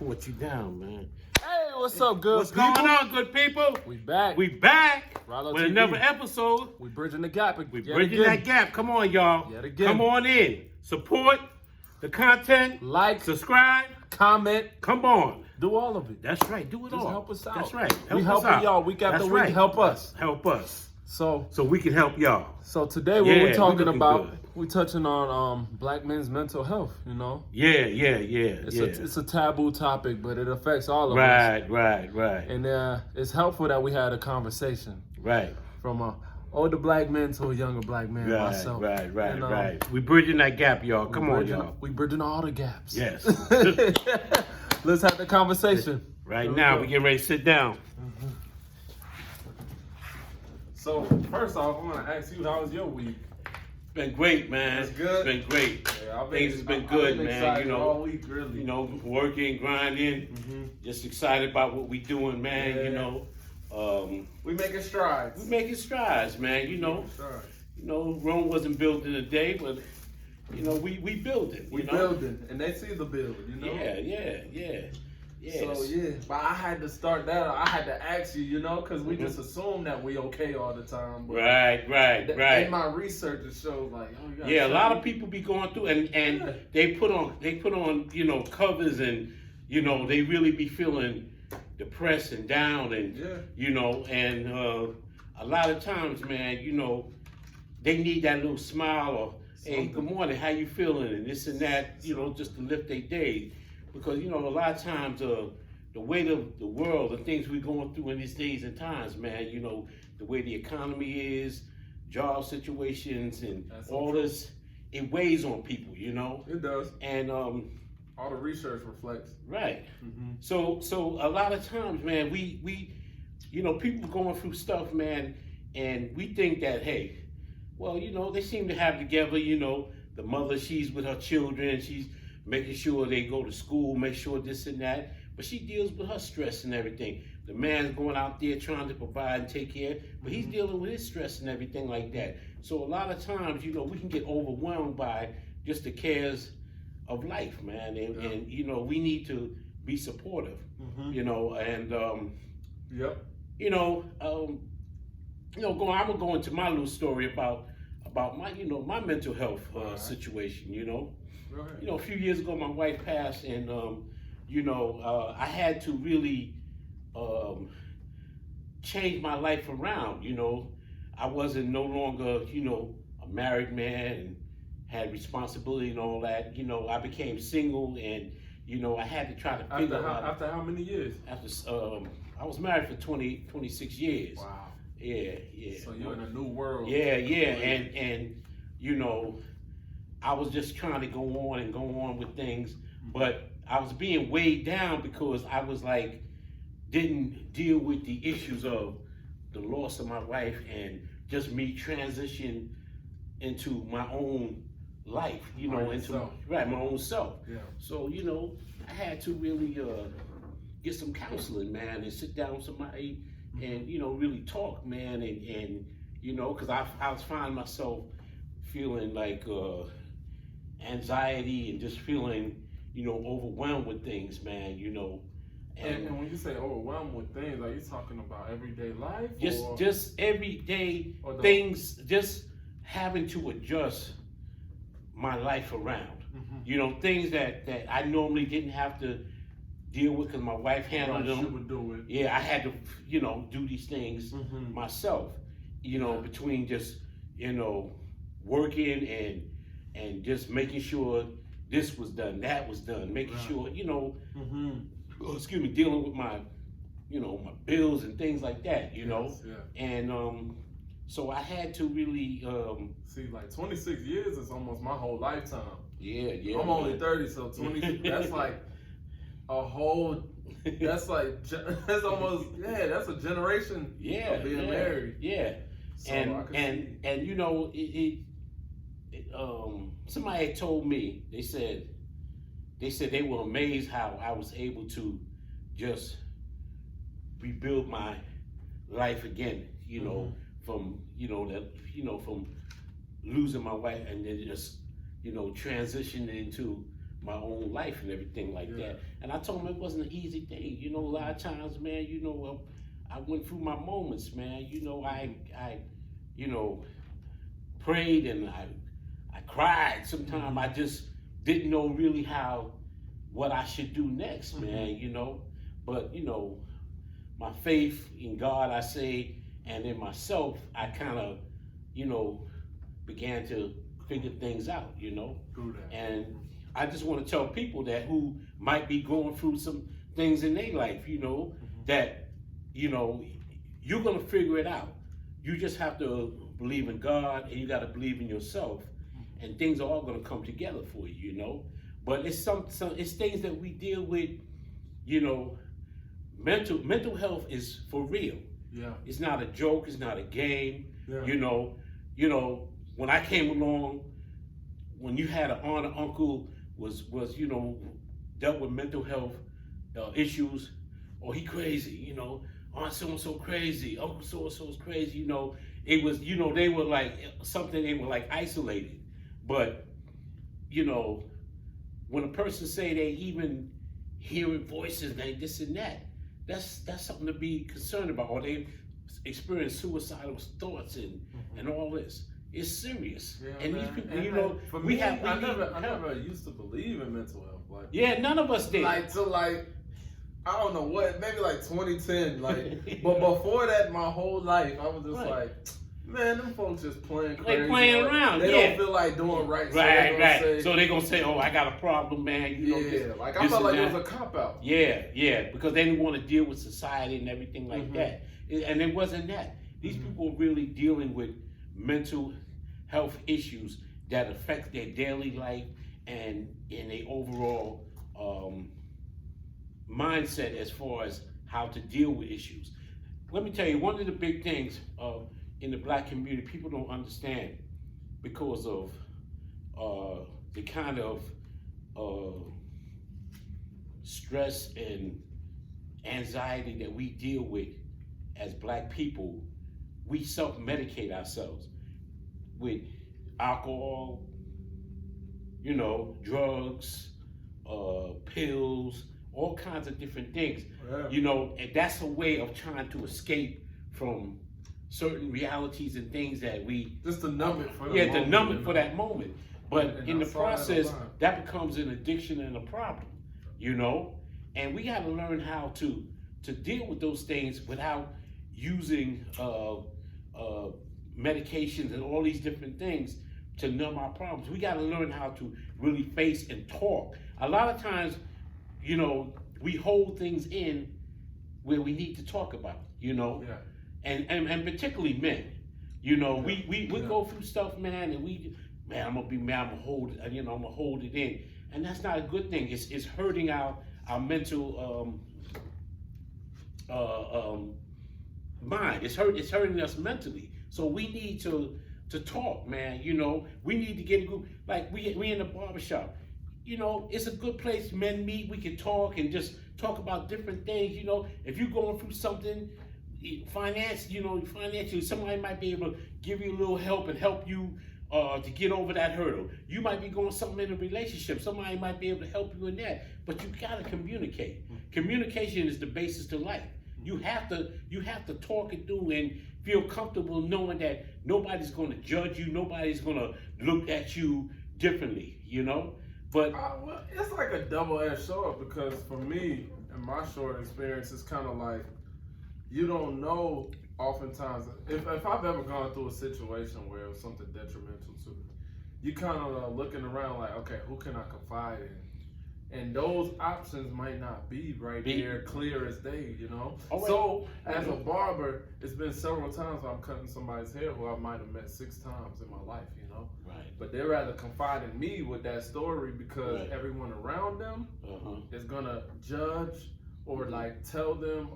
report you down, man. Hey, what's up, good What's people? going on, good people? We back. We back Rollo with TV. another episode. We bridging the gap. We yet bridging again. that gap. Come on, y'all. Yet again. Come on in. Support the content. Like, Subscribe. comment, Come on. do all of it. That's right. Do it Just all. help us out. That's right. We us helping out. y'all week after That's week. right. Help us. Help us. So We can help y'all. today what Yeah, we're we talking looking about, good. we're touching on black men's mental health. You know, Yeah. it's a taboo topic, but it affects all of us. Right. And it's helpful that we had a conversation Right. from a older black man to a younger black man myself. Right. And, We bridging that gap, y'all. Come on, y'all. We bridging all the gaps. Yes. Let's have the conversation. Right now, we getting ready to sit down. So first off, I want to ask you, how was your week? It's been great, man. It's good? It's been great. Yeah, Things has been I've good, been man. excited You know, all week, really. Working, grinding. Just excited about what we doing, man. Yeah. You know, We making strides. we making strides, man. You know, Rome wasn't built in a day, but we building. We you know? building, and they see the build. You know. Yeah. So but I had to start that. I had to ask you, because we just assume that we okay all the time. But Right. In my research, it shows like, you gotta Yeah, a show lot me. of people be going through and they put on covers and they really be feeling depressed and down and and a lot of times, man, they need that little smile or hey, good morning, how you feeling, and this and that, just to lift their day. Because a lot of times the weight of the world, the things we're going through in these days and times, man, the way the economy is, job situations and all this, it weighs on people, It does. And All the research reflects. right. So a lot of times, man, we people going through stuff, man, and we think that, hey, well, they seem to have together, the mother, she's with her children, she's making sure they go to school, make sure this and that, but she deals with her stress and everything. The man's going out there trying to provide and take care, but he's dealing with his stress and everything like that. So a lot of times, we can get overwhelmed by just the cares of life, man, and we need to be supportive, and Yep. I'm gonna go into my little story about my my mental health situation. Go ahead. A few years ago, my wife passed, and I had to really change my life around. I wasn't no longer a married man and had responsibility and all that. I became single, and I had to try to figure out. After how many years? After I was married for 26 years. Wow. Yeah. So you're in a new world. Yeah, and I was just trying to go on with things, but I was being weighed down because I was like, didn't deal with the issues of the loss of my wife and just me transition into my own life, my own self. Yeah. So, I had to really get some counseling, man, and sit down with somebody and, really talk, man, and because I was finding myself feeling like anxiety and just feeling, overwhelmed with things, man, And when you say overwhelmed with things, are you talking about everyday life? Just everyday Or the- things, just having to adjust my life around. Things that I normally didn't have to deal with because my wife handled them. She would do it. Yeah, I had to, do these things myself, between just, working and just making sure this was done, that was done, making sure, dealing with my, my bills and things like that, Yes, yeah. And so I had to really, See, like 26 years is almost my whole lifetime. yeah. I'm only 30, so 20, that's like a whole, that's almost, that's a generation of being married. Yeah. So I could see. Somebody had told me, they said they were amazed how I was able to just rebuild my life again, from from losing my wife and then just transitioning into my own life and everything like that. And I told him it wasn't an easy thing. You know, a lot of times, man, you know, I went through my moments, man. You know, I you know, prayed and I cried. Sometimes I just didn't know really what I should do next, man, you know. But, you know, my faith in God, I say, and in myself, I kind of, you know, began to figure things out, you know. And I just want to tell people that who might be going through some things in their life, you know, that, you know, you're going to figure it out. You just have to believe in God, and you got to believe in yourself, and things are all going to come together for you, you know. But it's it's things that we deal with, you know. Mental health is for real. Yeah. It's not a joke. It's not a game. Yeah. You know. When I came along, when you had an aunt or uncle was you know, dealt with mental health issues, or he crazy, you know, Aunt so and so crazy, Uncle so and so is crazy, you know. It was, you know, they were like something, they were like isolated. But, you know, when a person say they even hearing voices, they this and that, that's something to be concerned about. Or they experience suicidal thoughts and all this. It's serious. Yeah, and man. these people, and you man, know, for we me, have. I never used to believe in mental health. Like, yeah, none of us did. Like I don't know what, maybe like 2010. Like, but before that, my whole life, I was just like, man, them folks just playing crazy. They playing around. They don't feel like doing right. So they gonna say, "Oh, I got a problem, man." You know, like I felt like it was a cop out. Yeah, because they didn't want to deal with society and everything like that. And it wasn't that. These people are really dealing with mental health issues that affect their daily life and in their overall mindset as far as how to deal with issues. Let me tell you, one of the big things in the black community people don't understand because of the kind of stress and anxiety that we deal with as black people. We self-medicate ourselves with alcohol, you know, drugs, pills, all kinds of different things. Yeah. You know, and that's a way of trying to escape from certain realities and things that we just to numb it for to numb it for that moment. But in the process, that becomes an addiction and a problem, you know. And we got to learn how to deal with those things without using medications and all these different things to numb our problems. We got to learn how to really face and talk. A lot of times, you know, we hold things in where we need to talk about, you know, and particularly men, you know, we go through stuff, man, and I'm gonna hold it in, and that's not a good thing. It's hurting our mental mind. It's hurting us mentally. So we need to talk, man. You know, we need to get a group. Like we in the barbershop. You know, it's a good place. Men meet. We can talk and just talk about different things. You know, if you're going through something, financially, somebody might be able to give you a little help and help you to get over that hurdle. You might be going something in a relationship. Somebody might be able to help you in that. But you gotta communicate. Communication is the basis to life. You have to talk it through and feel comfortable knowing that nobody's going to judge you, nobody's going to look at you differently, you know. But well, it's like a double-edged sword because for me, in my short experience, it's kind of like you don't know. Oftentimes, if I've ever gone through a situation where it was something detrimental to me, you kind of looking around like, okay, who can I confide in? And those options might not be there clear as day, you know? So, as a barber, it's been several times I'm cutting somebody's hair who I might have met 6 times in my life, you know? Right. But they rather confide in me with that story because everyone around them is going to judge or like tell them,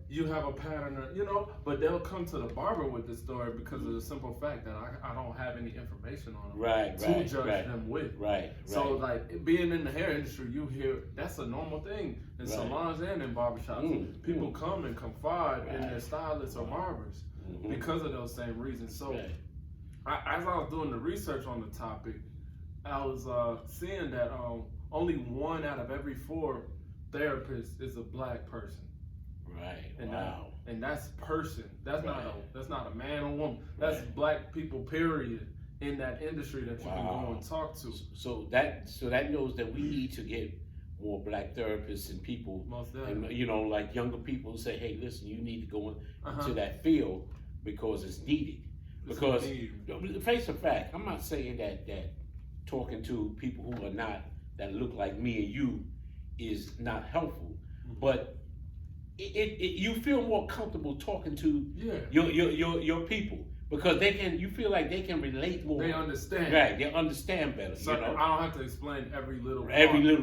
you have a pattern, you know, but they'll come to the barber with this story because of the simple fact that I don't have any information on them to judge them with. So like being in the hair industry, you hear that's a normal thing in salons and in barbershops. People come and confide in their stylists or barbers because of those same reasons. So as I was doing the research on the topic, I was seeing that only 1 out of every 4 therapists is a black person. Right. And Wow. and that's person. That's Right. that's not a man or woman. That's Right. black people. Period. In that industry that you can go and talk to. So that knows that we need to get more black therapists and people, Most and definitely. like younger people who say, hey, listen, you need to go Uh-huh. into that field because it's needed. It's Because a need. face of fact, I'm not saying that talking to people who are not, that look like me and you, is not helpful, but you feel more comfortable talking to Yeah. your people because you feel like they can relate more. They understand. Right, they understand better. So you know, I don't have to explain every little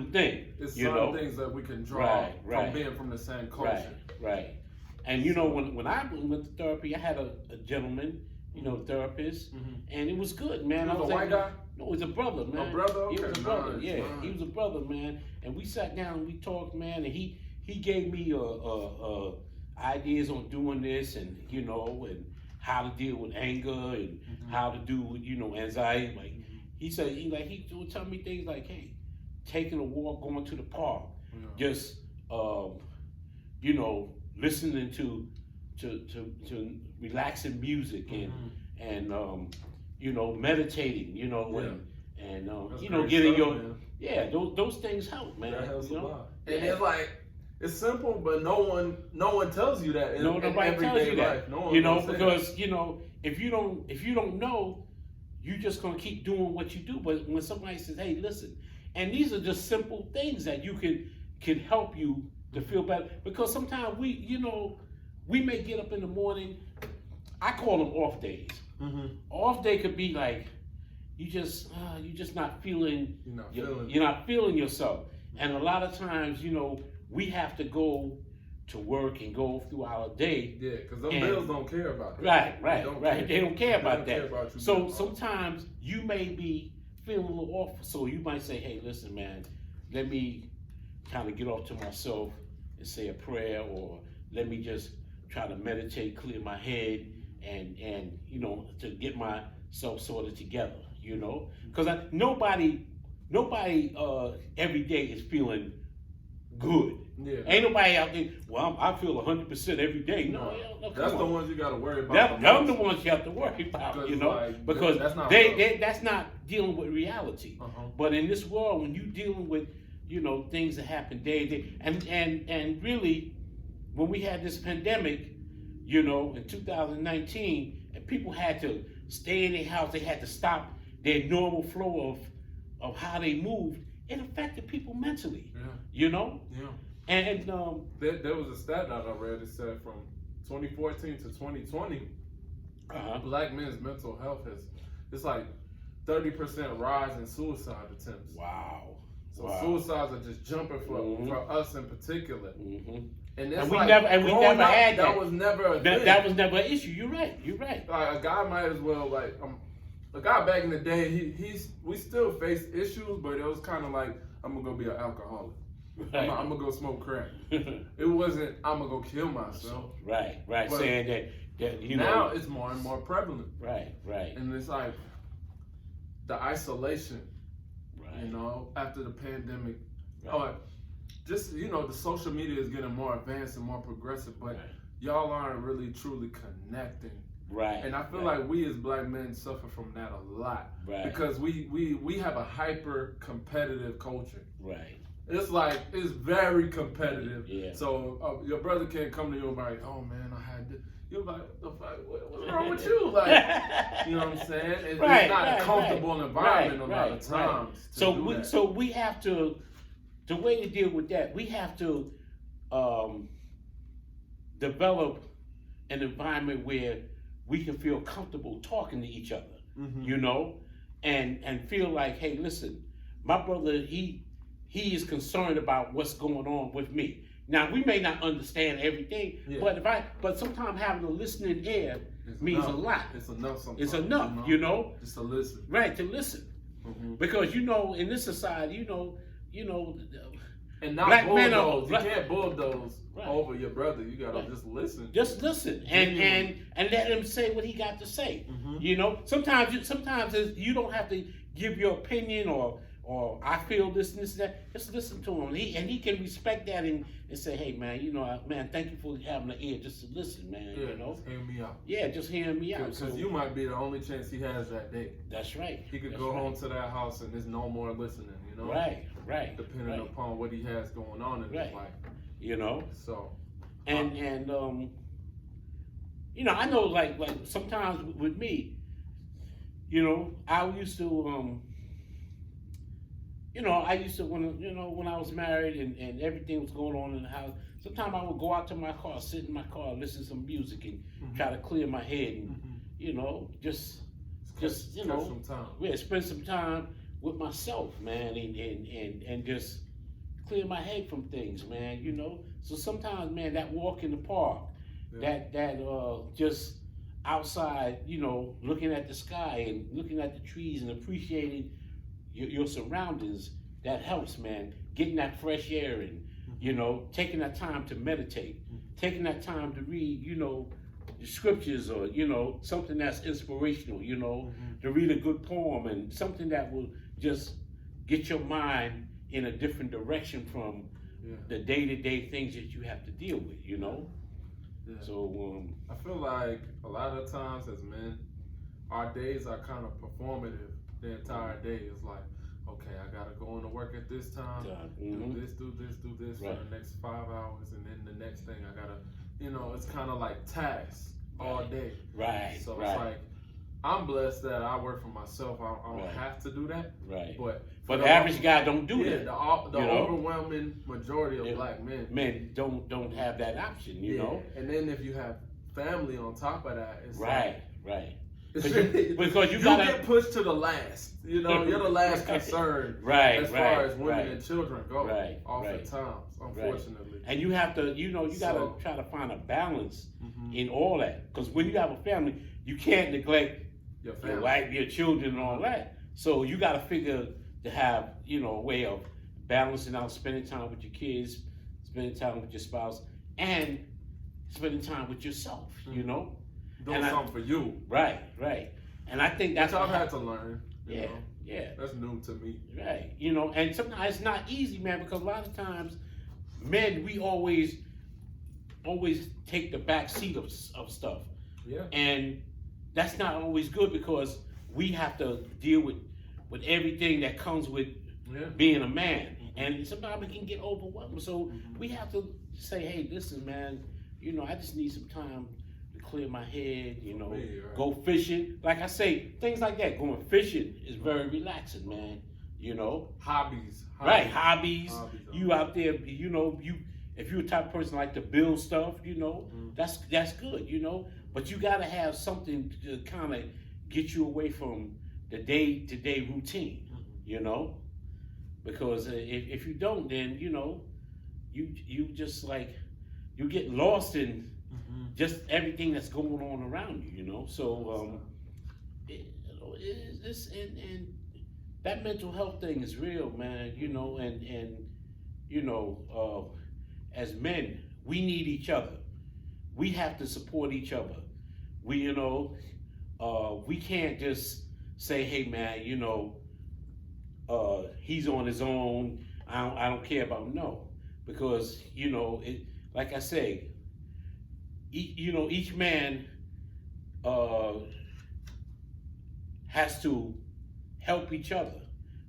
thing. It's you some know, things that we can draw Right. from being from the same culture. Right. And when I went to therapy, I had a gentleman, therapist, and it was good, man. He was a white guy? No, he was a brother, man. A brother? He was Okay, a brother. nice, Yeah, nice. he was a brother, man. And we sat down and we talked, man. And he gave me ideas on doing this, and and how to deal with anger and how to do with anxiety. Like he said, he would tell me things like, hey, taking a walk, going to the park, just listening to relaxing music and meditating, and That's getting great your stuff, man. those things help, man. That helps a lot. Yeah. And it's like it's simple, but no one tells you that in Nobody tells everyday you life. that. No one gonna say Because that. if you don't know, you're just gonna keep doing what you do. But when somebody says, "Hey, listen," and these are just simple things that you can help you to feel better. Because sometimes we may get up in the morning. I call them off days. Off day could be like you're just not feeling. You're not feeling yourself. And a lot of times, we have to go to work and go through our day. Yeah, because those bills don't care about that. Right. They don't care about They that. don't care about you So being off. sometimes you may be feeling a little off. So you might say, hey, listen, man, let me kind of get off to myself and say a prayer, or let me just try to meditate, clear my head, and to get myself sorted together, because nobody every day is feeling good. Yeah. Ain't nobody out there, well, I feel 100% every day. No, That's come the on. ones you got to worry about. Them the ones you have to worry about, because that's not that's not dealing with reality. But in this world, when you're dealing with, things that happen day to day, and really, when we had this pandemic, in 2019, and people had to stay in their house, they had to stop their normal flow of how they moved. It affected people mentally. Yeah. And There was a stat that I read that said from 2014 to 2020, black men's mental health it's like 30% rise in suicide attempts. Wow. So suicides are just jumping for us in particular. And it's we like, never growing up, had that. That was never a thing. That was never an issue. You're right. Like, a guy might as well a guy back in the day. We still faced issues, but it was kind of like, I'm gonna go be an alcoholic. Right. I'm gonna go smoke crack. It wasn't I'm gonna go kill myself. Right. But saying that now it's more and more prevalent. Right. And it's like the isolation. Right. After the pandemic. Right. Just the social media is getting more advanced and more progressive, but y'all aren't really truly connecting. Right. And I feel like we as black men suffer from that a lot. Right. Because we have a hyper competitive culture. Right. It's like, it's very competitive. Yeah. So your brother can't come to you and be like, oh man, I had this. You're like, what the fuck? What's wrong with you? Like, you know what I'm saying? It's not a comfortable environment a lot of times. So we have to, the way to deal with that, we have to develop an environment where we can feel comfortable talking to each other, and feel like, hey, listen, my brother, he is concerned about what's going on with me. Now, we may not understand everything, but sometimes having a listening ear means a lot. It's enough sometimes. It's enough, Just to listen. Right, to listen. Because, in this society, and not black men bulldoze. You can't bulldoze over your brother. You gotta just listen. Just listen and let him say what he got to say. Sometimes you don't have to give your opinion or I feel this and this and that, just listen to him. He can respect that and say, hey man, man, thank you for having an ear just to listen, man. Yeah, just hear me out. Yeah, just hearing me out. Because you might be the only chance he has that day. That's right. He could go home to that house and there's no more listening, Right. Depending upon what he has going on in his life. So. And I know like sometimes with me, I used to I used to when I was married and everything was going on in the house. Sometimes I would go out to my car, sit in my car, listen to some music, and try to clear my head, and just some time. Yeah, spend some time with myself, man, and just clear my head from things, man. So sometimes, man, that walk in the park, that just outside, looking at the sky and looking at the trees and appreciating your surroundings, that helps, man. Getting that fresh air and, taking that time to meditate, taking that time to read, the scriptures or, something that's inspirational, to read a good poem and something that will just get your mind in a different direction from the day-to-day things that you have to deal with, Yeah. So, I feel like a lot of times as men, our days are kind of performative. The entire day is like, okay, I gotta go into work at this time, do this for the next 5 hours, and then the next thing I gotta, it's kind of like tasks all day. Right. So it's like, I'm blessed that I work for myself. I don't have to do that. Right. But the average guy don't do that. The overwhelming majority of black men don't have that option. And then if you have family on top of that, it's right. Because you get pushed to the last. You're the last concern. As far as women and children go. Oftentimes, unfortunately. And you have to, you gotta try to find a balance in all that. Because when you have a family, you can't neglect your wife, your children, and all that. So you gotta figure to have, a way of balancing out, spending time with your kids, spending time with your spouse, and spending time with yourself. Doing something for you. Right. And I think that's what I've had to learn. Yeah. That's new to me. Right. And sometimes it's not easy, man, because a lot of times men, we always take the back seat of stuff. Yeah. And that's not always good because we have to deal with everything that comes with being a man. And sometimes it can get overwhelming. So we have to say, hey, listen, man, I just need some time to clear my head, go fishing. Like I say, things like that. Going fishing is very relaxing, man. Hobbies. Right, hobbies. You out there, if you're a type of person like to build stuff, that's good, But you gotta have something to kind of get you away from the day-to-day routine, Because if you don't, then you just like you get lost in just everything that's going on around you, So it's and that mental health thing is real, man. As men, we need each other. We have to support each other. We can't just say, hey, man, he's on his own. I don't care about him. No, because like I say, each man has to help each other.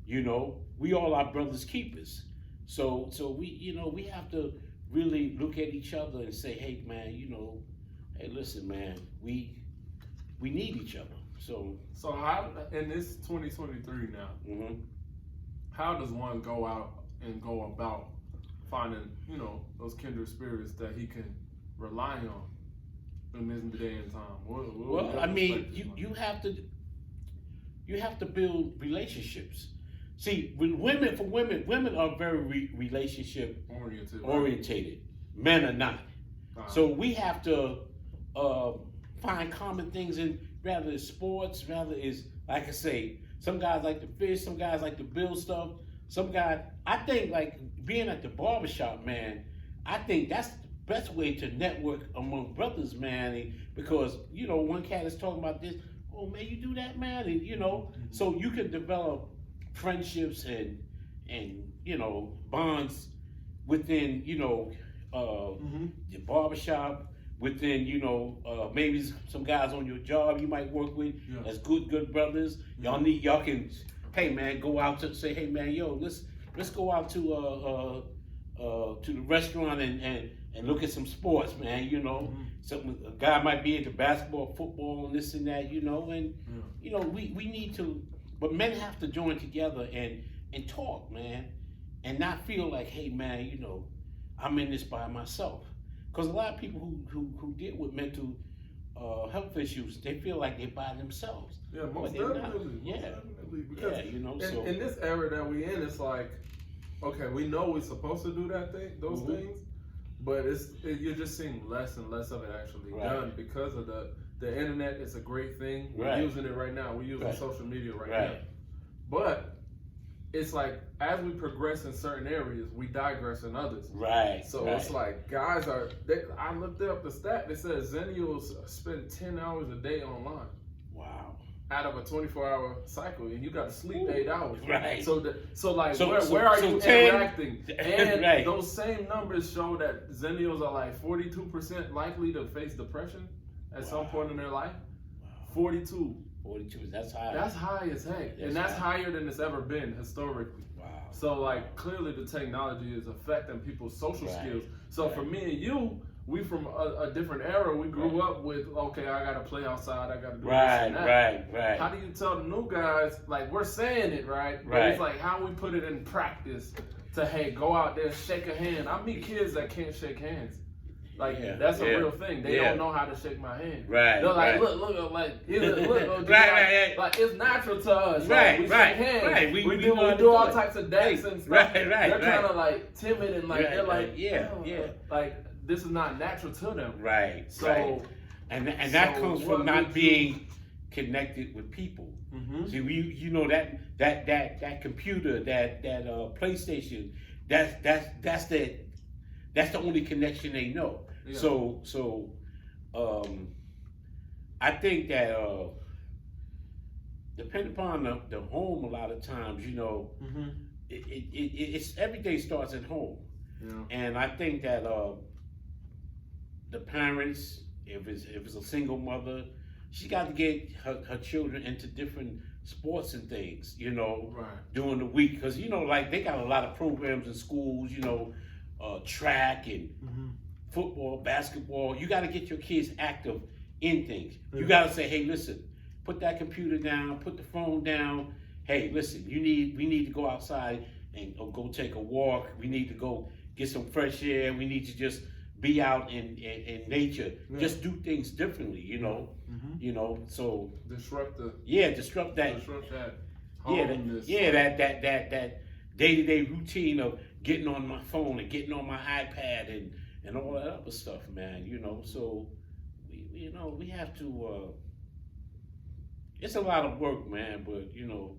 We all are brothers keepers. So we have to really look at each other and say, hey man, hey listen, man, we need each other. So how in this 2023 now, how does one go out and go about finding those kindred spirits that he can rely on in this day and time? Well, I mean, you have to build relationships. See, women are very relationship orientated. Men are not. So we have to find common things in, rather it's sports, rather is, like I say, some guys like to fish, some guys like to build stuff, some guys, I think like being at the barbershop, man, I think that's the best way to network among brothers, man, because, one cat is talking about this, oh man, you do that, man, and you know, so you can develop friendships and you know bonds within you know your barbershop, within you know maybe some guys on your job you might work with as good brothers. Y'all can, hey man, go out to say, hey man, yo, let's go out to the restaurant and look at some sports, man. You know, a guy might be into basketball, football, and this and that. You know, and you know we need to, but men have to join together and talk, man, and not feel like, hey man, you know, I'm in this by myself. Because a lot of people who deal with mental health issues, they feel like they're by themselves. Yeah, most definitely. Because you know, in this era that we in, it's like, okay, we know we're supposed to do those things, but you're just seeing less and less of it actually done because of the internet. It's a great thing. We're using it right now. We're using social media right now. But it's like as we progress in certain areas, we digress in others. So it's like guys I looked up the stat that says Zennials spend 10 hours a day online. Wow. Out of a 24-hour cycle, and you got to sleep 8 hours. So where are you 10, interacting? And those same numbers show that Zennials are like 42% likely to face depression at some point in their life. 42. 42, that's high. That's high as heck. And that's higher than it's ever been historically. Wow. So like clearly the technology is affecting people's social skills. So for me and you, we from a different era. We grew up with, okay, I gotta play outside, I gotta do this and that. Right. How do you tell the new guys, like we're saying it, right? But it's like how we put it in practice to, hey, go out there, shake a hand. I meet kids that can't shake hands. Like that's a real thing. They don't know how to shake my hand. They're like, look, like like it's natural to us. We shake hands. We do all types of dances and stuff. They're kind of like timid and like they're like like this is not natural to them. And that comes from not being connected with people. See, you know that computer, that PlayStation, that's the only connection they know. So I think that depending upon the home, a lot of times, you know, it's everything starts at home. And I think that the parents, if it's a single mother, she got to get her children into different sports and things, you know, during the week, because you know, like they got a lot of programs in schools, you know, track and football, basketball. You got to get your kids active in things. You got to say, hey, listen, put that computer down, put the phone down. Hey, listen, we need to go outside and go take a walk. We need to go get some fresh air. We need to just be out in nature. Just do things differently, you know. You know, so disrupt that. Disrupt that day-to-day routine of getting on my phone and getting on my iPad and all that other stuff, man. You know, so we have to. It's a lot of work, man, but you know,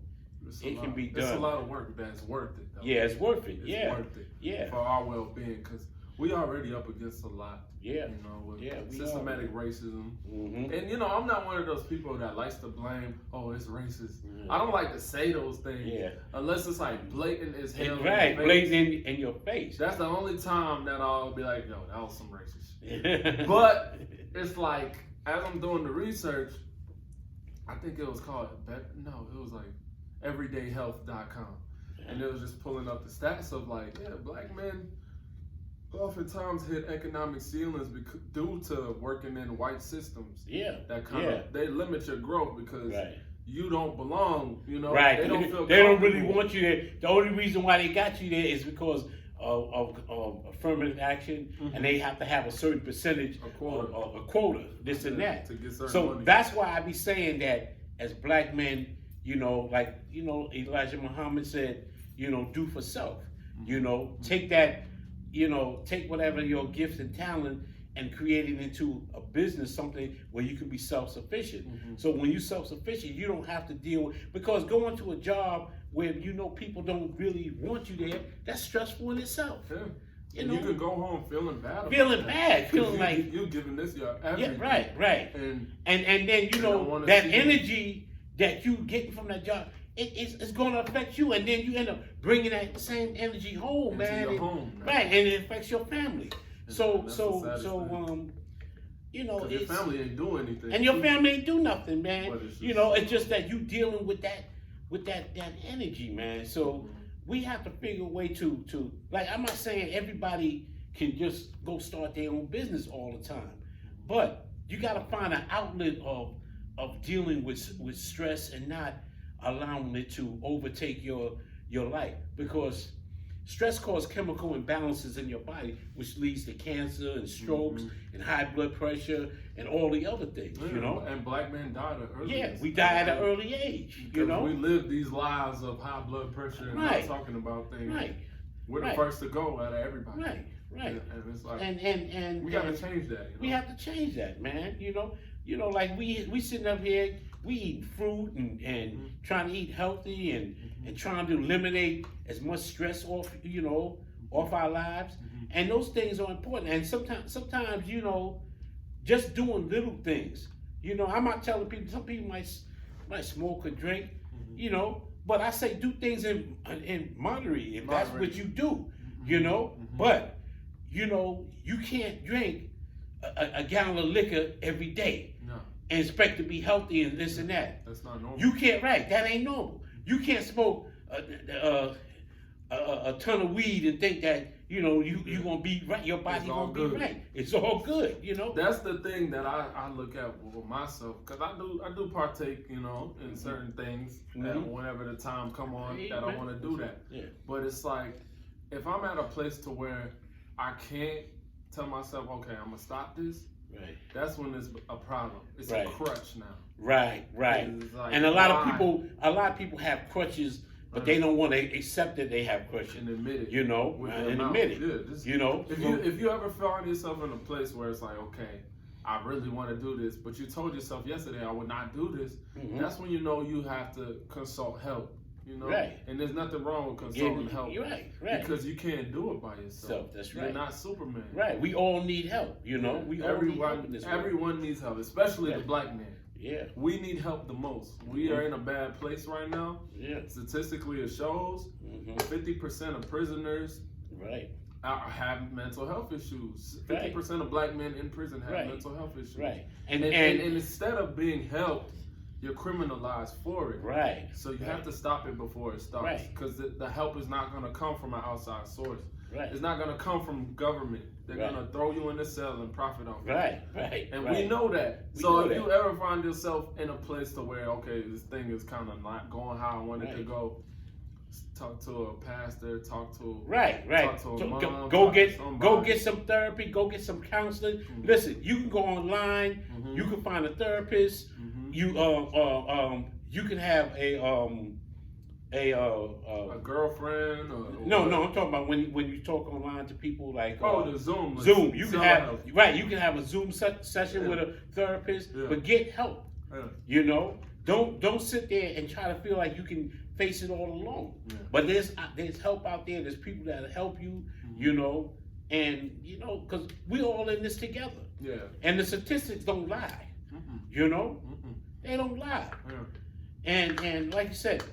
it can be done. It's a lot of work, but it's worth it, though. Yeah, it's worth it. It's worth it. For our well-being, because we already up against a lot. You know, with systematic racism. And you know, I'm not one of those people that likes to blame, oh, it's racist. I don't like to say those things unless it's like blatant as hell. Blatant in your face. That's the only time that I'll be like, yo, that was some racist shit. But it's like, as I'm doing the research, I think it was called, it was like everydayhealth.com. And it was just pulling up the stats of like, black men oftentimes hit economic ceilings due to working in white systems. That kind of, they limit your growth because you don't belong, you know. They don't feel they don't really want you there. The only reason why they got you there is because of affirmative action, and they have to have a certain percentage, a quota, this and that. To get certain so money. That's why I be saying that as black men, you know, like, you know, Elijah Muhammad said, you know, do for self. You know, take that, you know, take whatever your gifts and talent and create it into a business, something where you can be self-sufficient. So when you're self-sufficient, you don't have to deal with, because going to a job where you know people don't really want you there, that's stressful in itself. And you can go home feeling bad about feeling that. bad, feeling like you giving this your yeah, everything. right. And then you don't know wanna that see energy that you getting from that job, it's going to affect you, and then you end up bringing that same energy home, into man. your home, man. Right, and it affects your family. So that's the saddest thing. you know, 'Cause your it's family ain't doing anything. and your family ain't do nothing, man. But it's You just know, so it's just that you dealing with that energy, man. So we have to figure a way to like, I'm not saying everybody can just go start their own business all the time, but you got to find an outlet of dealing with stress and not allowing it to overtake your life, because stress causes chemical imbalances in your body, which leads to cancer and strokes and high blood pressure and all the other things, you know. And black men died at early Yeah, age. we die at an early age, you Because know. we live these lives of high blood pressure and Right. not talking about things. Right, We're the Right. first to go out of everybody. right. And it's like And we gotta change that. You know? we have to change that, man. You know, like we sitting up here, we eat fruit and trying to eat healthy and trying to eliminate as much stress off, off our lives. And those things are important. And sometimes, just doing little things. I'm not telling people. Some people might smoke or drink, but I say do things in moderate if that's what you do, But you can't drink a gallon of liquor every day No, and expect to be healthy and this and that. that's not normal. You can't, right? That ain't normal. You can't smoke a ton of weed and think that you gonna be right. Your body It's all gonna be good. right. It's all good, That's the thing that I look at with myself, because I do partake, in certain things and whenever the time come on Yeah, that I man. want to do that. Yeah. But it's like if I'm at a place to where I can't tell myself, okay, I'm gonna stop this. Right. That's when it's a problem. It's Right. a crutch now. Right. It's like, And a lot why? of people have crutches, but they don't want to accept that they have crutches. And admit it. And admit it. Yeah, just, If you ever find yourself in a place where it's like, okay, I really want to do this, but you told yourself yesterday I would not do this, that's when you have to consult help. Right. And there's nothing wrong with consulting help. You're right. Because you can't do it by yourself. That's You're right. not Superman. Right. We all need help. We all need help in this world. Everyone needs help, especially the black man. Yeah. We need help the most. We are in a bad place right now. Yeah. Statistically, it shows 50% of prisoners Right. have mental health issues. 50% of black men in prison have mental health issues. Right. And instead of being helped, you're criminalized for it. Right. So you have to stop it before it starts. Right. Because the help is not going to come from an outside source. Right. It's not going to come from government. They're going to throw you in the cell and profit off it. Right. And we know that. So if you ever find yourself in a place to where, okay, this thing is kind of not going how I want it to go, talk to a pastor, talk to talk to a mom, go somebody. get some therapy, go get some counseling. Listen, you can go online, you can find a therapist. You can have a girlfriend. No, I'm talking about when you talk online to people like the Zoom. Zoom. You can have You can have a Zoom session with a therapist, but get help. Yeah. Don't sit there and try to feel like you can face it all alone. Yeah. But there's help out there. There's people that'll help you. And because we all in this together. Yeah. And the statistics don't lie. They don't lie. Yeah. And like you said,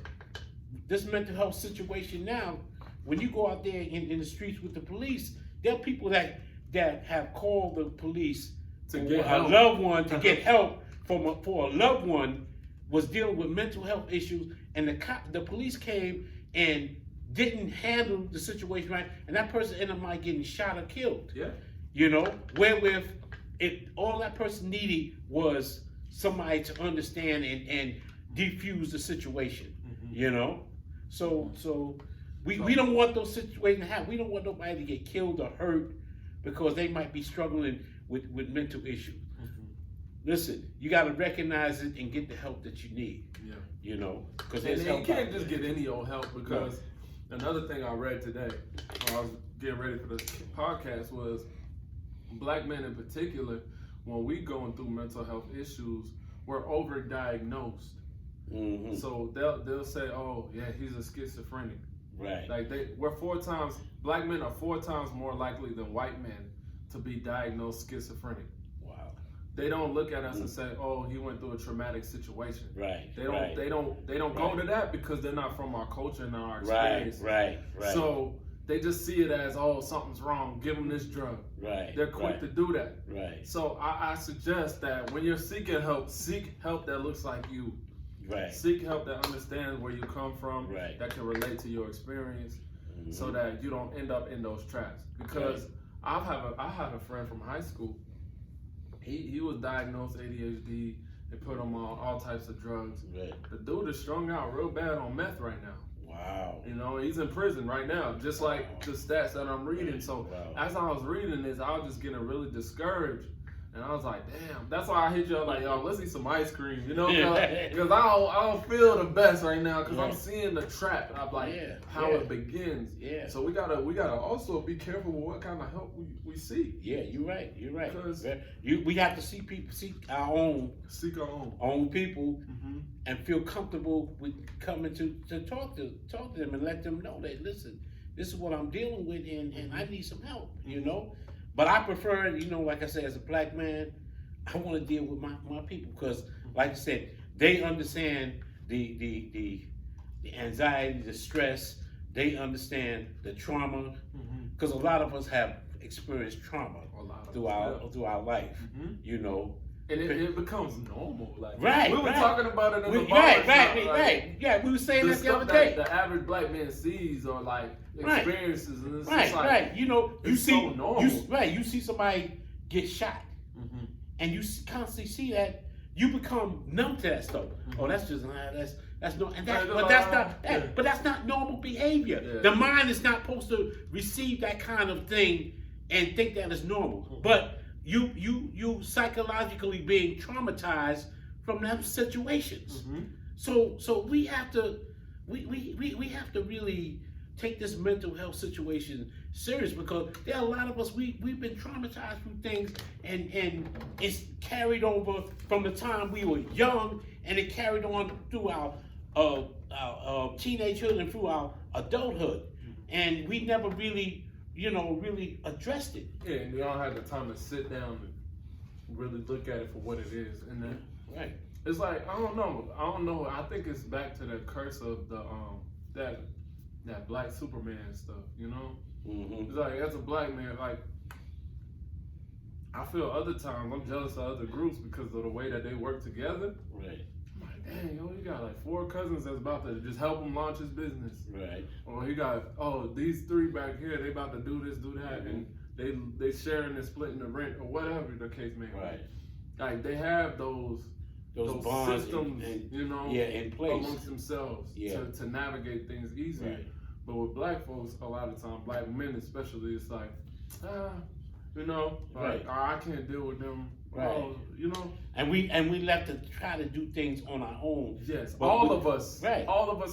this mental health situation now, when you go out there in the streets with the police, there are people that have called the police To for get a help. loved one to get help for a loved one was dealing with mental health issues, and the police came and didn't handle the situation right, and that person ended up getting shot or killed. Yeah. Wherewith all that person needed was somebody to understand and defuse the situation. So we don't want those situations to happen. We don't want nobody to get killed or hurt because they might be struggling with mental issues. Listen, you got to recognize it and get the help that you need. Yeah. Because And you can't just get any old help, because another thing I read today when I was getting ready for this podcast was black men in particular, when we going through mental health issues, we're overdiagnosed. So they'll say, oh yeah, he's a schizophrenic. Right. Like black men are 4 times more likely than white men to be diagnosed schizophrenic. Wow. They don't look at us and say, "Oh, he went through a traumatic situation." Right. They don't. Right. They don't go to that because they're not from our culture and our Right. experience. Right. Right. So they just see it as, "Oh, something's wrong. Give them this drug." Right. They're quick to do that. Right. So I suggest that when you're seeking help, seek help that looks like you. Right. Seek help that understands where you come from, Right. that can relate to your experience, Mm-hmm. so that you don't end up in those traps. Because I have a friend from high school. He was diagnosed ADHD. They put him on all types of drugs. Right. The dude is strung out real bad on meth right now. Wow. You know, he's in prison right now, just like the stats that I'm reading. So Wow. as I was reading this, I was just getting really discouraged. And I was like, damn, that's why I hit you up like, yo, let's eat some ice cream, you know? Because I don't feel the best right now because I'm seeing the trap. And I'm like, how it begins. Yeah. So we gotta also be careful with what kind of help we seek. Yeah, you're right. You're right. 'Cause We have to seek our own people Mm-hmm. and feel comfortable with coming to talk to them and let them know that, listen, this is what I'm dealing with and I need some help, you know? But I prefer, you know, like I said, as a black man, I want to deal with my people because, like I said, they understand the anxiety, the stress. They understand the trauma because a lot of us have experienced trauma through our life, you know. And it becomes normal. Like we were talking about it in the bar. Right. Yeah, we were saying that the other day. The average black man sees or like experiences, and it's just like, right. You know, you see, so normal. You see somebody get shot, and you constantly see that. You become numb to that stuff. Oh, that's just that's no, and that, but that's not normal behavior. Yeah. The mind is not supposed to receive that kind of thing and think that is normal. But you psychologically being traumatized from them situations. So we have to we have to really take this mental health situation serious because there are a lot of us we've been traumatized through things and it's carried over from the time we were young and it carried on through our teenagehood and through our adulthood, and we never really really addressed it. Yeah, and we all had the time to sit down and really look at it for what it is, and then it's like I don't know. I think it's back to the curse of the that black Superman stuff, you know? It's like as a black man, like I feel other times I'm jealous of other groups because of the way that they work together. Right. I'm like, dang, yo, you got like 4 cousins that's about to just help him launch his business. Right. Or he got, these 3 back here, they about to do this, do that, and they sharing and splitting the rent or whatever the case may be. Right. Like they have those bonds systems, in place amongst themselves to navigate things easier. Right. But with black folks, a lot of time, black men especially, it's like, I can't deal with them. Right. And we left to try to do things on our own. Yes, but all of us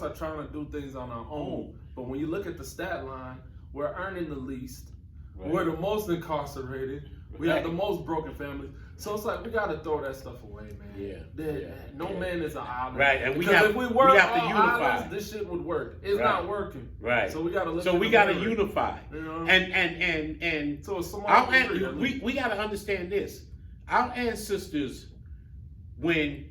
are trying to do things on our own. But when you look at the stat line, we're earning the least. Right. We're the most incarcerated. We have the most broken families. So it's like we gotta throw that stuff away, man. No man is an island. Right, and if we were to unify. Islands, this shit would work. It's not working. Right. So we gotta unify. You know? And so we gotta understand this. Our ancestors, when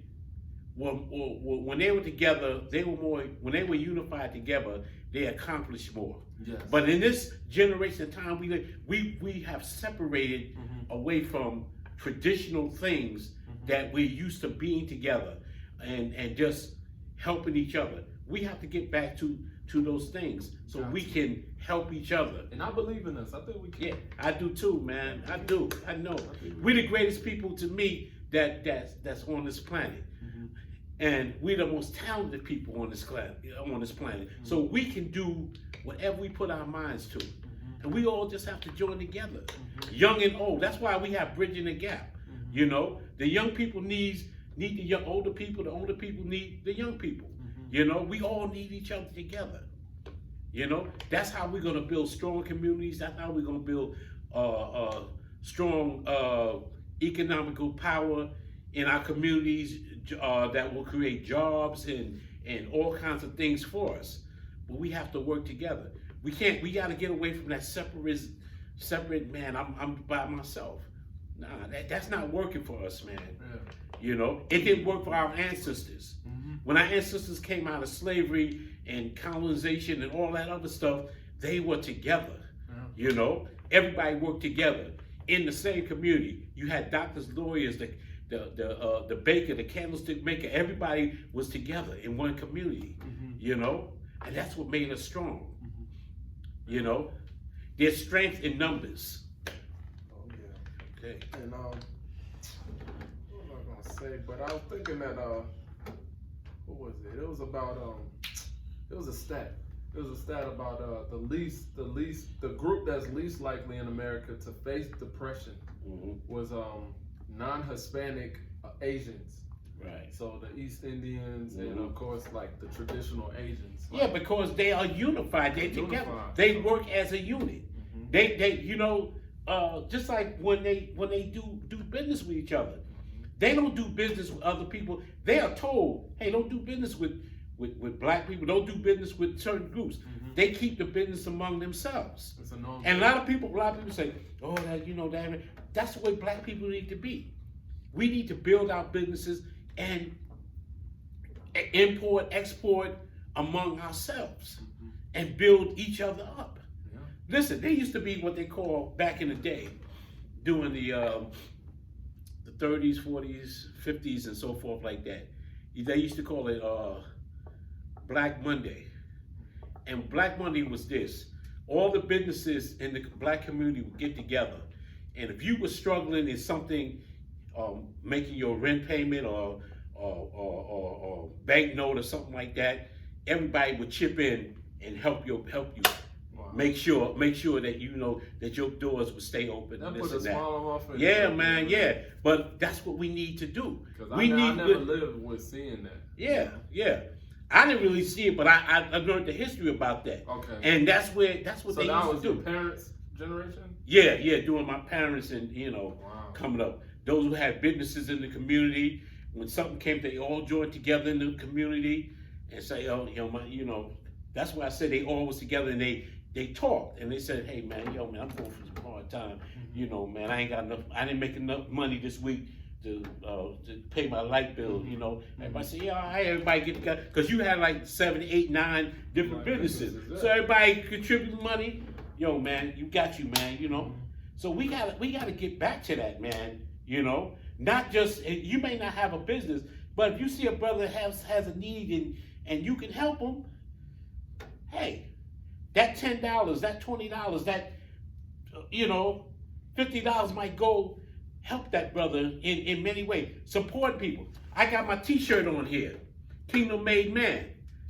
they were together, when they were unified together, they accomplished more. Yes. But in this generation of time we have separated away from traditional things that we're used to being together and just helping each other. We have to get back to those things so we can help each other. And I believe in us. I think we can. Yeah, I do too, man. I do. I know. We're the greatest people to me that's on this planet. And we're the most talented people on this planet. So we can do whatever we put our minds to. And we all just have to join together. Young and old. That's why we have Bridging the Gap. You know, the young people need the older people. The older people need the young people. You know, we all need each other together. You know, that's how we're going to build strong communities. That's how we're going to build strong economical power in our communities that will create jobs and all kinds of things for us. but we have to work together. We got to get away from that separate, man, I'm by myself. Nah, that's not working for us, man. Yeah. You know, it didn't work for our ancestors. When our ancestors came out of slavery and colonization and all that other stuff, they were together. You know, everybody worked together in the same community. You had doctors, lawyers, the baker, the candlestick maker. Everybody was together in one community. You know, and that's what made us strong. You know, there's strength in numbers. Oh yeah. Okay. And what was I gonna say? But I was thinking that what was it? It was about it was a stat. It was a stat about the group that's least likely in America to face depression was non-Hispanic Asians. Right. So the East Indians and of course like the traditional Asians. Yeah, because they are unified. They're together. They work as a unit. They you know, just like when they do business with each other. They don't do business with other people. They are told, hey, don't do business with black people. Don't do business with certain groups. They keep the business among themselves. It's a norm. And a lot of people say, oh, that's the way black people need to be. We need to build our businesses and import, export among ourselves and build each other up. Yeah. Listen, there used to be what they call back in the day, during the 30s, 40s, 50s, and so forth like that. They used to call it Black Monday. And Black Monday was this. All the businesses in the black community would get together. And if you were struggling in something, making your rent payment or bank note or something like that, everybody would chip in and help you. Wow. Make sure that you know that your doors would stay open. That and put this a and smile on my face. Yeah, man, yeah. But that's what we need to do. Because I never lived with seeing that. Yeah, yeah. I didn't really see it, but I learned the history about that. Okay. And that's what they used to do. So that was your parents' generation? Yeah, doing my parents and Wow. coming up. Those who had businesses in the community, when something came, they all joined together in the community and say, that's why I said they all was together and they talked and they said, hey man, I'm going through some hard time. Man, I ain't got enough. I didn't make enough money this week to pay my light bill. Everybody said, yeah, all right, everybody get together because you had like 7, 8, 9 different businesses. So everybody contributed money. Yo, man, you got you, man. So we gotta get back to that, man. Not just you may not have a business, but if you see a brother has a need and you can help him, hey, that $10, that $20, that $50 might go help that brother in many ways. Support people. I got my T-shirt on here, Kingdom Made Man,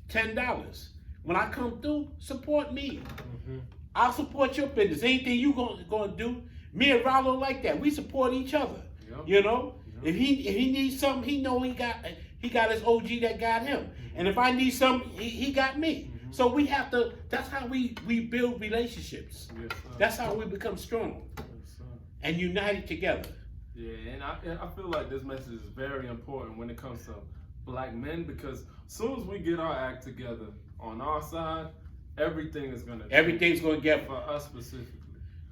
$10. When I come through, support me. I'll support your business. Anything you gonna do, me and Rollo like that. We support each other. Yep. If he needs something, he know he got his OG that got him. And if I need something, he got me. So we have to. That's how we build relationships. Yes, that's how we become strong and united together. Yeah, and I feel like this message is very important when it comes to black men because as soon as we get our act together on our side, everything is gonna change. Everything's gonna get for us specifically.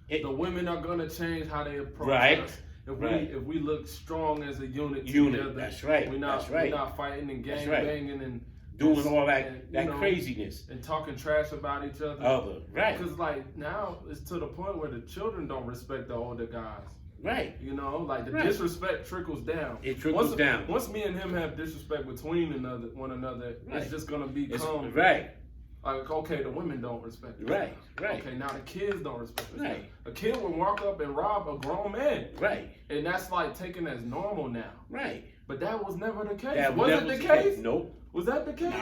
The women are gonna change how they approach us. If we look strong as a unit together, that's right. We're not fighting and gang banging and doing all that craziness and talking trash about each other. Right. Because like now it's to the point where the children don't respect the older guys. Right. Like the disrespect trickles down. It trickles down. Once me and him have disrespect between one another, it's just gonna become like, okay, the women don't respect us. Right. Okay, now the kids don't respect us. Right. A kid will walk up and rob a grown man. Right. And that's like taken as normal now. Right. But that was never the case. Was it the case? Nope. Was that the case?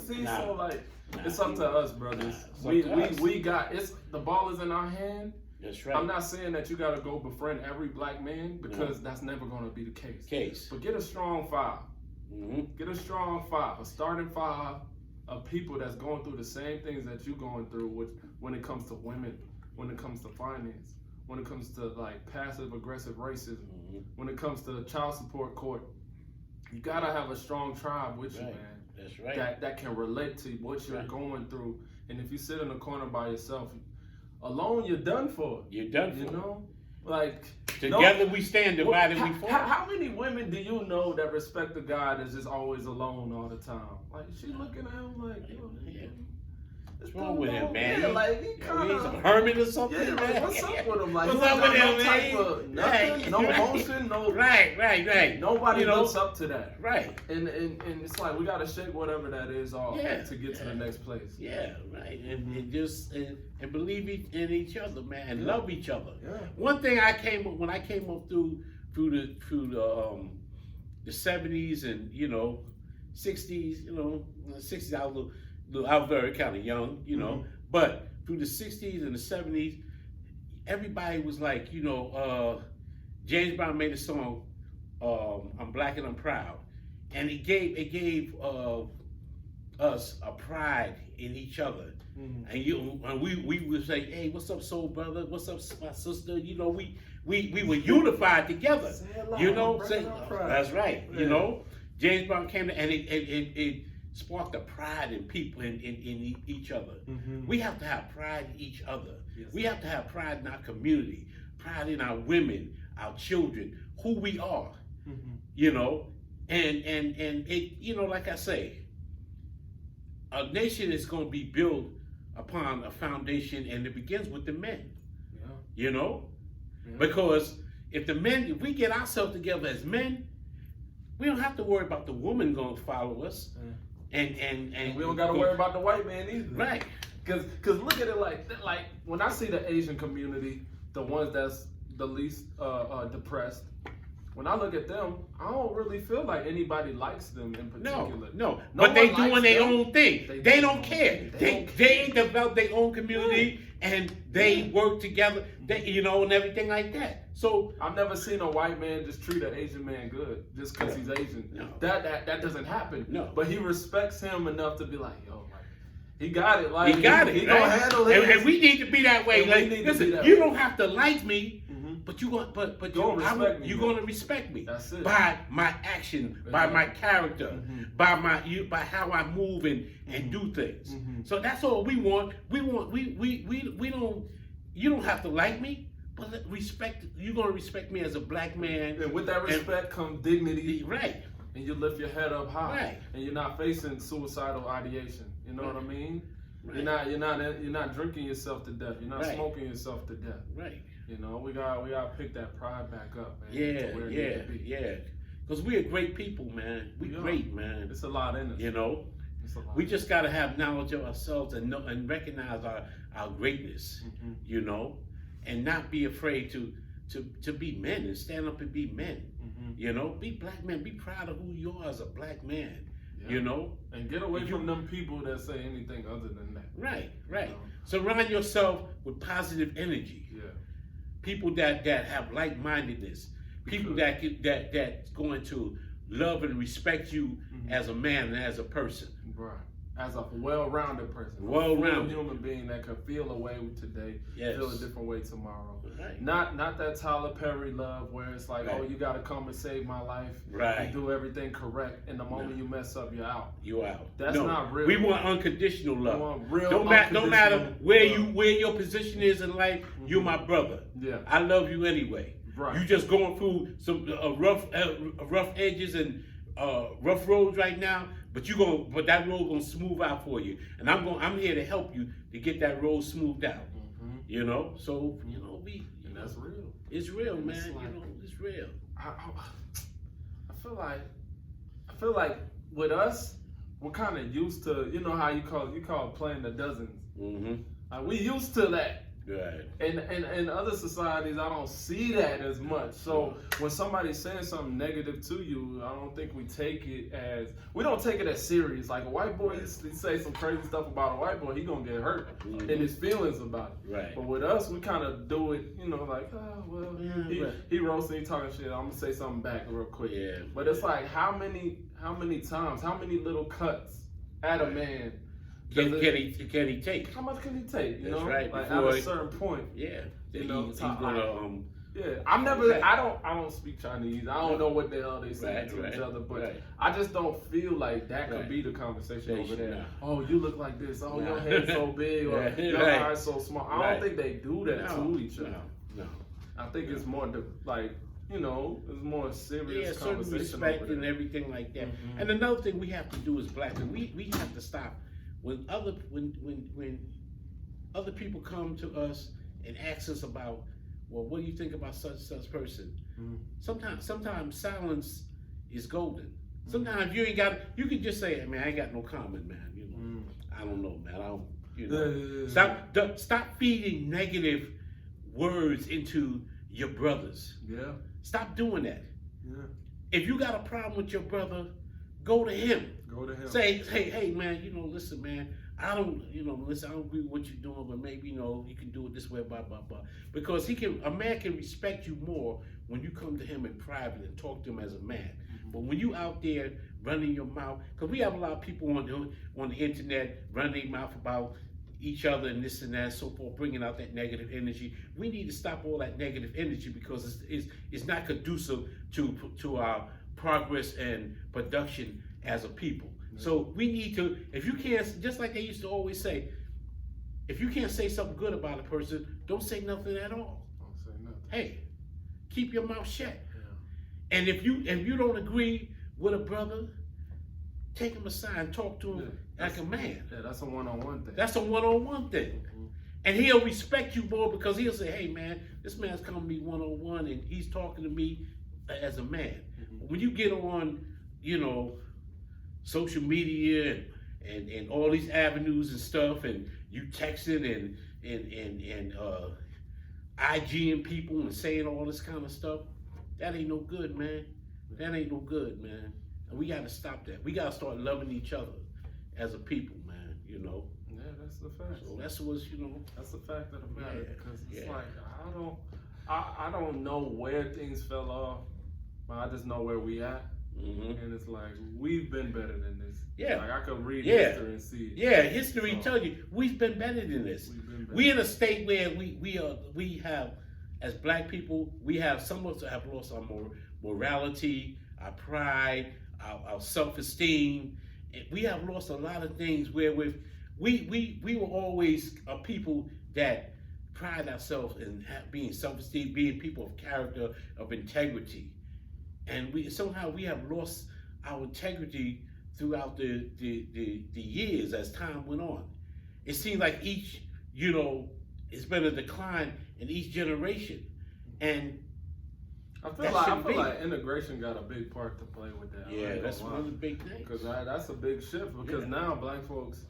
So like, it's up to us, brothers. We got the ball is in our hand. That's right. I'm not saying that you got to go befriend every black man because that's never going to be the case. But get a strong 5. Get a strong 5, a starting 5 of people that's going through the same things that you're going through when it comes to women, when it comes to finance, when it comes to like passive aggressive racism, when it comes to child support court. You gotta have a strong tribe with you, man. That's right. that can relate to what you're Right. going through. And if you sit in a corner by yourself, alone, you're done for. You're done for. You know, like Together we stand, divided we fall. How many women do you know that respect a guy that's just always alone all the time? Like she looking at him like, yo, Yeah. what's What's wrong with him, man? Yeah, like he He's kind a of. hermit or something. Yeah, like, man? what's up with him? Like, What's he up got with no him, type man? of nothing, Right, no right. emotion, no. Right. Nobody You know? looks up to that. Right. And it's like we gotta shake whatever that is off Yeah. to get to the next place. Yeah, right. And just and believe in each other, man, and Yeah. love each other. Yeah. One thing when I came up through the 70s and 60s, 60s I was very kind of young, but through the 60s and the 70s, everybody was like, James Brown made a song, I'm Black and I'm Proud, and it gave us a pride in each other. And we would say, hey, what's up, soul brother? What's up, my sister? We were unified together. That's right. Yeah. James Brown came and it sparked a pride in people in each other. We have to have pride in each other. Yes. We have to have pride in our community, pride in our women, our children, who we are. And it, like I say, a nation is going to be built upon a foundation, and it begins with the men. Yeah. Because if we get ourselves together as men, we don't have to worry about the woman going to follow us. And we don't got to worry about the white man either. Right. Cause look at it like when I see the Asian community, the ones that's the least depressed. When I look at them, I don't really feel like anybody likes them in particular. No. But they doing their own thing. They don't care. They They develop their own community and they work together. And everything like that. So I've never seen a white man just treat an Asian man good just because he's Asian. No. That doesn't happen. No. But he respects him enough to be like, yo, like, he got it. Like he got it. He right? gonna handle it. And we need to be that way. And Like, we need to listen, be that you way. don't have to like me. But you're gonna respect me. That's it. By my action, by my character, by how I move and do things. So that's all we want. We don't. You don't have to like me, but respect. You're gonna respect me as a black man. And with that respect comes dignity. Right. And you lift your head up high. Right. And you're not facing suicidal ideation. You know what I mean? Right. You're not drinking yourself to death. You're not smoking yourself to death. Right. We gotta pick that pride back up, man. to where it needs to be. Yeah. Because we're great people, man. We're great, man. It's a lot in us. It's a lot. We just gotta have knowledge of ourselves and recognize our greatness, and not be afraid to be men and stand up and be men. Be black men. Be proud of who you are as a black man. And get away from them people that say anything other than that. Right. Surround yourself with positive energy. Yeah. People that have like-mindedness. People that's going to love and respect you as a man and as a person. Right. As a well-rounded person. Well-rounded. A human being that can feel a way today, feel a different way tomorrow. Right. Not that Tyler Perry love where it's like, oh, you got to come and save my life. Right. And do everything correct. And the moment you mess up, you're out. You out. That's not real. We want unconditional love. We want real No matter where your position is in life, you're my brother. Yeah. I love you anyway. Right. You just going through some rough edges and rough roads right now, but that road gonna smooth out for you, and I'm here to help you to get that road smoothed out. So and that's real. It's real, man. It's like, it's real. I feel like with us, we're kind of used to how you call it playing the dozens. Like we used to that. Right. And other societies, I don't see that as much. So when somebody's saying something negative to you, I don't think we don't take it as serious. Like a white boy, you say some crazy stuff about a white boy, he gonna get hurt in his feelings about it. Right. But with us, we kind of do it, like, oh well, he roasting, he talking shit. I'm gonna say something back real quick. Yeah. But it's like how many times, how many little cuts at a man. Can he take? How much can he take? That's right. Like at a certain point. Yeah. He's he's gonna Yeah, I'm never. I don't speak Chinese. I don't know what the hell they say Right, to right, each other, but right. I just don't feel like that could Right. be the conversation over there. Nah. Oh, you look like this. Oh, Nah. your head's so big, or Yeah, your right. eyes so small. I Right. don't think they do that No, to each other. No. I think it's more like, you know, it's more serious Yeah, certain conversation respect over and there. everything like that. Mhm. And another thing we have to do as black men, we have to stop when other people come to us and ask us about, well, what do you think about such person? Mhm. Sometimes silence is golden. Sometimes you can just say, hey, man, I ain't got no comment, man. You know, Mm. I don't know, man. I don't, you Yeah, know. yeah, yeah. Stop feeding negative words into your brothers. Yeah, Stop doing that. yeah. If you got a problem with your brother, go to him. Go to him. Say, hey, man, you know, listen, man, I don't agree with what you're doing, but maybe, you know, you can do it this way, blah, blah, blah. Because a man can respect you more when you come to him in private and talk to him as a man. Mm-hmm. But when you out there running your mouth, because we have a lot of people on the internet running their mouth about each other and this and that and so forth, bringing out that negative energy. We need to stop all that negative energy because it's not conducive to our progress and production as a people. So we need to, if you can't, just like they used to always say, if you can't say something good about a person, don't say nothing at all. Don't say nothing. Hey, keep your mouth shut. Yeah. And if you don't agree with a brother, take him aside and talk to him like a man. Yeah, that's a one-on-one thing. That's a one-on-one thing. Mhm. And he'll respect you more because he'll say, hey man, this man's coming to me one-on-one and he's talking to me as a man. Mhm. When you get on, you know, social media and all these avenues and stuff, and you texting and IGing people and saying all this kind of stuff, that ain't no good, man. That ain't no good, man. And we gotta stop that. We gotta start loving each other as a people, man, you know. Yeah, that's the fact. So that's what's, you know. That's the fact of the matter. Yeah, Because it's yeah. like I don't know where things fell off, but I just know where we at. Mm-hmm. And it's like we've been better than this. Yeah. Like I could read Yeah. history and see it. Yeah, history So, tells you we've been better than this. We've been better. We in a state where we have, as black people, some of us have lost our morality, our pride, our self-esteem. And we have lost a lot of things where we were always a people that pride ourselves in being self-esteem, being people of character, of integrity. And we have lost our integrity throughout the years as time went on. It seems like each, you know, it's been a decline in each generation. And I that feel shouldn't be. like integration got a big part to play with that. I yeah, ain't that's gonna one of lie. the big things. Because that's a big shift. Because Yeah. now black folks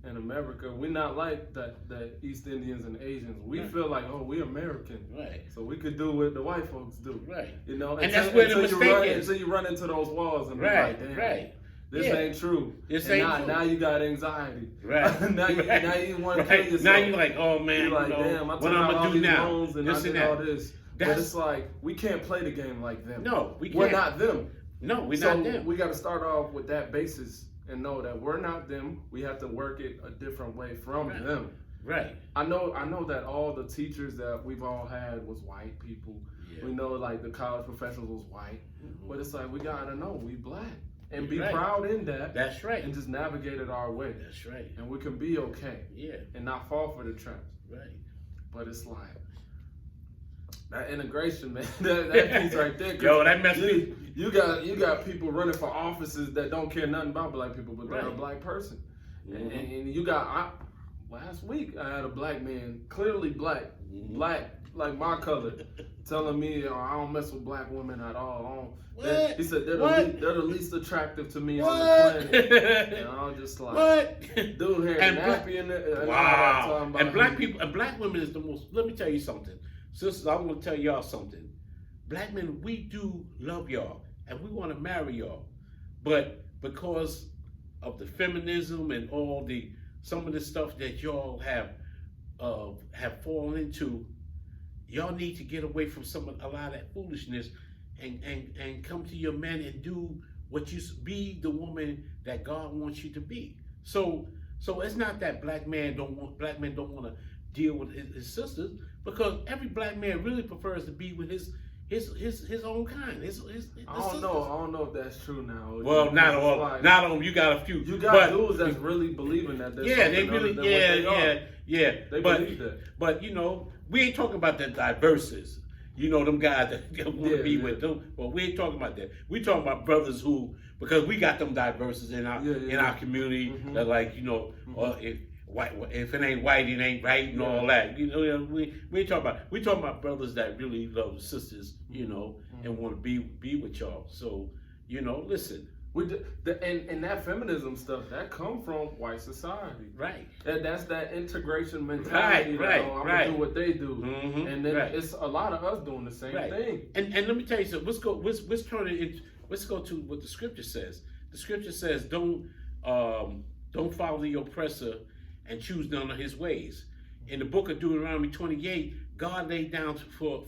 in America, we're not like the East Indians and Asians. We Right. feel like, oh, we're American, Right, so we could do what the white folks do. right, You know, And that's where the mistake is. Until you run into those walls and right, be like, damn, right, this Yeah. ain't true. This And ain't now, true. now you got anxiety. right. now you right. now you want to Right. kill yourself. Now you're like, oh man, You're like, you know, damn, I what took I'm out all gonna do these now? loans and This I and did all that. this. But That's- it's like we can't play the game like them. No, we We're can't. not them. No, we're So not them. we got to start off with that basis and know that we're not them. We have to work it a different way from Right. them. Right. I know that all the teachers that we've all had was white people. Yeah. We know like the college professors was white, Mhm. but it's like we gotta know we black and be Right. proud in that That's right. and just navigate it our way, That's right. and we can be okay Yeah. and not fall for the traps. Right. But it's like that integration, man. that piece right there. 'cause Yo, that messed me. You got people running for offices that don't care nothing about black people, but they're a Right. black person. Mhm. And you got last week I had a black man, clearly black, Mhm. black like my color, telling me I don't mess with black women at all. I don't, What? He said they're What? they're the least attractive to me on What? the planet. And I was just like, What? dude here And nappy in it. And I'm Wow. talking about And black him. people and black women is the most. Let me tell you something, sisters. I'm gonna tell y'all something. Black men, we do love y'all and we want to marry y'all, but because of the feminism and all some of the stuff that y'all have fallen into, y'all need to get away from a lot of that foolishness and come to your men and do what be the woman that God wants you to be. So it's not that black men don't want to deal with his sisters, because every black man really prefers to be with his own kind. I don't know if that's true now. Well, not all. Like, not on. You got a few. You got dudes that's really believing that. Yeah, they really. Yeah. They but, believe that. But you know, we ain't talking about the diverses. You know, them guys that want to be with them. Well, we ain't talking about that. We talking about brothers who, because we got them diverses in our community. That like, you know, if it ain't white, it ain't right, and all that. You know, we ain't talking about. We talking about brothers that really love sisters, you know, and want to be with y'all. So, you know, listen. And that feminism stuff that come from white society, Right? That's that integration mentality. Right. I'm gonna do what they do, and then right. It's a lot of us doing the same thing. And let me tell you something. Let's go to what the scripture says. The scripture says, don't follow the oppressor and choose none of his ways. In the book of Deuteronomy 28, God laid down for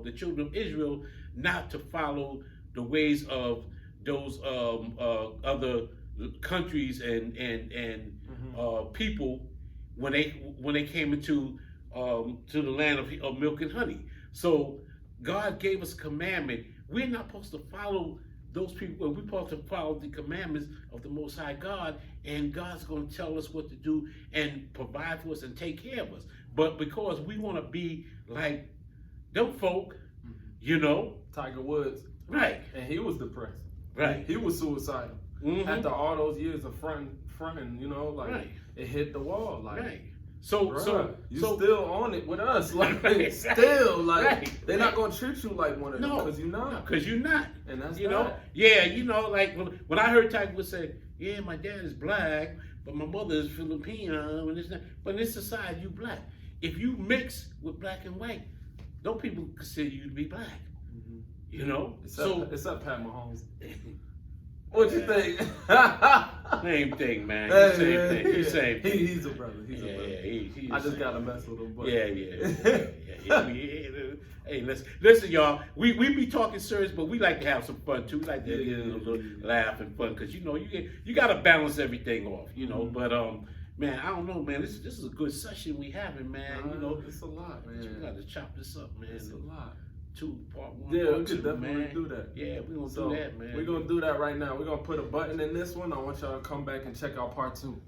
the children of Israel not to follow the ways of those other countries and people when they came into to the land of milk and honey. So God gave us a commandment. We're not supposed to follow those people. We're supposed to follow the commandments of the Most High God, and God's going to tell us what to do and provide for us and take care of us. But because we want to be like them folk, you know, Tiger Woods, right? And he was depressed. Right. He was suicidal. After all those years of fronting, you know, like it hit the wall. Like, right. So still on it with us. Like still, like they're not gonna treat you like one of them because you're not. Because you're not. And that's know. Yeah, you know, like when I heard Tiger Woods say, "Yeah, my dad is black, but my mother is Filipino," and this, but in this society, you black. If you mix with black and white, don't people consider you to be black? You know, except Pat Mahomes. What you think? Same thing, man. Same thing. He's a brother. He's a brother. I just gotta mess with him. But. Yeah. Hey, listen, y'all. We be talking serious, but we like to have some fun too. We like to get a little laugh and fun because you know you gotta balance everything off. You know, but man, I don't know, man. This is a good session we having, man. You know, it's a lot, man. We got to chop this up, man. It's a lot. Part 1. Yeah, part we could 2, definitely man. do that. Yeah, we're gonna do that, man. We're gonna do that right now. We're gonna put a button in this one. I want y'all to come back and check out part 2.